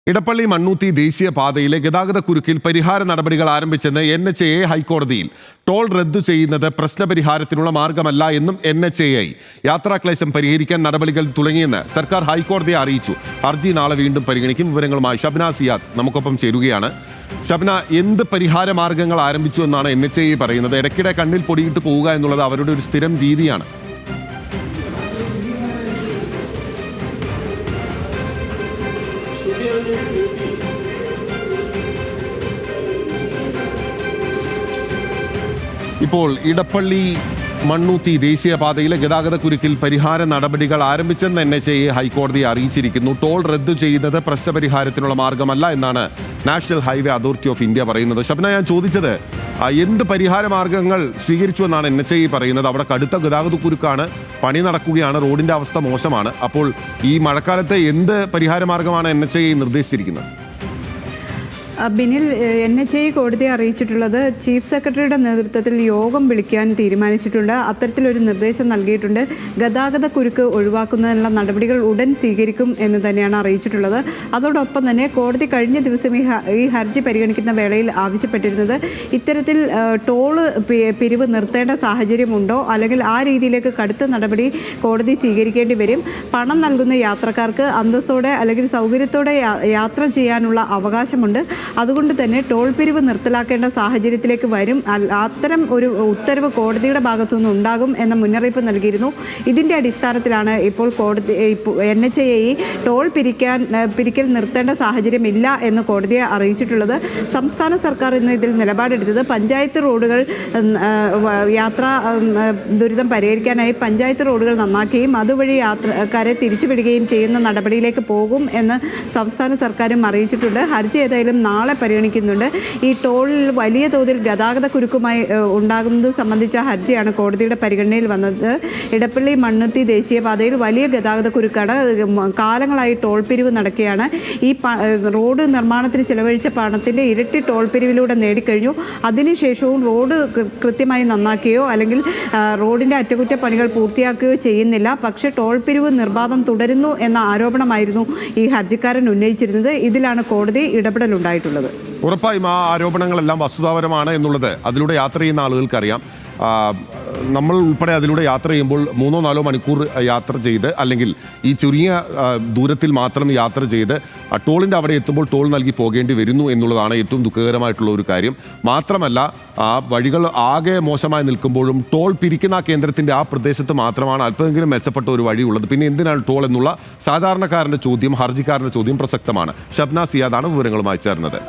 ഇടപ്പള്ളി മണ്ണൂത്തി ദേശീയപാതയിലെ ഗതാഗതക്കുരുക്കിൽ പരിഹാര നടപടികൾ ആരംഭിച്ചെന്ന് NHAI ഹൈക്കോടതിയിൽ. ടോൾ റദ്ദു ചെയ്യുന്നത് പ്രശ്നപരിഹാരത്തിനുള്ള മാർഗമല്ല എന്നും NHAI. യാത്രാക്ലേശം പരിഹരിക്കാൻ നടപടികൾ തുടങ്ങിയെന്ന് സർക്കാർ ഹൈക്കോടതിയെ അറിയിച്ചു. ഹർജി നാളെ വീണ്ടും പരിഗണിക്കും. വിവരങ്ങളുമായി ഷബ്ന സിയാദ് നമുക്കൊപ്പം ചേരുകയാണ്. ഷബ്ന, എന്ത് പരിഹാര മാർഗങ്ങൾ ആരംഭിച്ചു എന്നാണ് NHAI പറയുന്നത്? ഇടയ്ക്കിടെ കണ്ണിൽ പൊടിയിട്ട് പോവുക എന്നുള്ളത് അവരുടെ ഒരു സ്ഥിരം രീതിയാണ്. ഇപ്പോൾ ഇടപ്പള്ളി മണ്ണൂത്തി ദേശീയപാതയിലെ ഗതാഗതക്കുരുക്കിൽ പരിഹാര നടപടികൾ ആരംഭിച്ചെന്ന് NHAI ഹൈക്കോടതിയെ അറിയിച്ചിരിക്കുന്നു. ടോൾ റദ്ദു ചെയ്യുന്നത് പ്രശ്നപരിഹാരത്തിനുള്ള മാർഗമല്ല എന്നാണ് national highway authority of India പറയുന്നത്. ഷബ്ന, ഞാൻ ചോദിച്ചത് എന്ത് പരിഹാര മാർഗങ്ങൾ സ്വീകരിച്ചു എന്നാണ് NHAI പറയുന്നത്? അവിടെ കടുത്ത ഗതാഗതക്കുരുക്കാണ്, പണി നടക്കുകയാണ്, റോഡിന്റെ അവസ്ഥ മോശമാണ്. അപ്പോൾ ഈ മഴക്കാലത്തെ എന്ത് പരിഹാര മാർഗമാണ് NHAI നിർദ്ദേശിച്ചിരിക്കുന്നത്? ബിനിൽ, NHAI കോടതിയെ അറിയിച്ചിട്ടുള്ളത് ചീഫ് സെക്രട്ടറിയുടെ നേതൃത്വത്തിൽ യോഗം വിളിക്കാൻ തീരുമാനിച്ചിട്ടുണ്ട്. അത്തരത്തിലൊരു നിർദ്ദേശം നൽകിയിട്ടുണ്ട്. ഗതാഗത കുരുക്ക് ഒഴിവാക്കുന്നതിനുള്ള നടപടികൾ ഉടൻ സ്വീകരിക്കും എന്ന് തന്നെയാണ് അറിയിച്ചിട്ടുള്ളത്. അതോടൊപ്പം തന്നെ കോടതി കഴിഞ്ഞ ദിവസം ഈ ഹർജി പരിഗണിക്കുന്ന വേളയിൽ ആവശ്യപ്പെട്ടിരുന്നത് ഇത്തരത്തിൽ ടോള് പിരിവ് നിർത്തേണ്ട സാഹചര്യമുണ്ടോ, അല്ലെങ്കിൽ ആ രീതിയിലേക്ക് കടുത്ത നടപടി കോടതി സ്വീകരിക്കേണ്ടി വരും. പണം നൽകുന്ന യാത്രക്കാർക്ക് അന്തസ്സോടെ അല്ലെങ്കിൽ സൗകര്യത്തോടെ യാത്ര ചെയ്യാനുള്ള അവകാശമുണ്ട്. അതുകൊണ്ട് തന്നെ ടോൾ പിരിവ് നിർത്തലാക്കേണ്ട സാഹചര്യത്തിലേക്ക് വരും. അത്തരം ഒരു ഉത്തരവ് കോടതിയുടെ ഭാഗത്തുനിന്ന് ഉണ്ടാകും എന്ന മുന്നറിയിപ്പ് നൽകിയിരുന്നു. ഇതിൻ്റെ അടിസ്ഥാനത്തിലാണ് ഇപ്പോൾ NHAI ടോൾ പിരിക്കൽ നിർത്തേണ്ട സാഹചര്യമില്ല എന്ന് കോടതിയെ അറിയിച്ചിട്ടുള്ളത്. സംസ്ഥാന സർക്കാർ ഇന്ന് ഇതിൽ നിലപാടെടുത്തത് പഞ്ചായത്ത് റോഡുകൾ യാത്രാ ദുരിതം പരിഹരിക്കാനായി പഞ്ചായത്ത് റോഡുകൾ നന്നാക്കുകയും അതുവഴി യാത്രക്കാരെ തിരിച്ചുവിടുകയും ചെയ്യുന്ന നടപടിയിലേക്ക് പോകും എന്ന് സംസ്ഥാന സർക്കാരും അറിയിച്ചിട്ടുണ്ട്. ഹർജി ഏതായാലും നാളെ പരിഗണിക്കുന്നുണ്ട്. ഈ ടോളിൽ വലിയ തോതിൽ ഗതാഗത കുരുക്കുമായി ഉണ്ടാകുന്നത് സംബന്ധിച്ച ഹർജിയാണ് കോടതിയുടെ പരിഗണനയിൽ വന്നത്. ഇടപ്പള്ളി മണ്ണൂത്തി ദേശീയപാതയിൽ വലിയ ഗതാഗത കുരുക്കാണ്. കാലങ്ങളായി ടോൾ പിരിവ് നടക്കുകയാണ്. ഈ റോഡ് നിർമ്മാണത്തിന് ചെലവഴിച്ച പണത്തിൻ്റെ ഇരട്ടി ടോൾ പിരിവിലൂടെ നേടിക്കഴിഞ്ഞു. അതിനുശേഷവും റോഡ് കൃത്യമായി നന്നാക്കുകയോ അല്ലെങ്കിൽ റോഡിൻ്റെ അറ്റകുറ്റപ്പണികൾ പൂർത്തിയാക്കുകയോ ചെയ്യുന്നില്ല. പക്ഷേ ടോൾ പിരിവ് നിർബാധം തുടരുന്നു എന്ന ആരോപണമായിരുന്നു ഈ ഹർജിക്കാരൻ ഉന്നയിച്ചിരുന്നത്. ഇതിലാണ് കോടതി ഇടപെടലുണ്ടായിട്ടുള്ളത്. ഉറപ്പായും ആ ആരോപണങ്ങളെല്ലാം വസ്തുതാപരമാണ് എന്നുള്ളത് അതിലൂടെ യാത്ര ചെയ്യുന്ന ആളുകൾക്കറിയാം. നമ്മൾ ഉൾപ്പെടെ അതിലൂടെ യാത്ര ചെയ്യുമ്പോൾ 3-4 മണിക്കൂർ യാത്ര ചെയ്ത് അല്ലെങ്കിൽ ഈ ചുരുങ്ങിയ ദൂരത്തിൽ മാത്രം യാത്ര ചെയ്ത് ടോളിൻ്റെ അവിടെ എത്തുമ്പോൾ ടോൾ നൽകി പോകേണ്ടി വരുന്നു എന്നുള്ളതാണ് ഏറ്റവും ദുഃഖകരമായിട്ടുള്ള ഒരു കാര്യം. മാത്രമല്ല, ആ വഴികൾ ആകെ മോശമായി നിൽക്കുമ്പോഴും ടോൾ പിരിക്കുന്ന കേന്ദ്രത്തിൻ്റെ ആ പ്രദേശത്ത് മാത്രമാണ് അല്പമെങ്കിലും മെച്ചപ്പെട്ട ഒരു വഴിയുള്ളത്. പിന്നെ എന്തിനാണ് ടോൾ എന്നുള്ള സാധാരണക്കാരൻ്റെ ചോദ്യം, ഹർജിക്കാരൻ്റെ ചോദ്യം പ്രസക്തമാണ്. ഷബ്ന സിയാദാണ് വിവരങ്ങളുമായി ചേർന്നത്.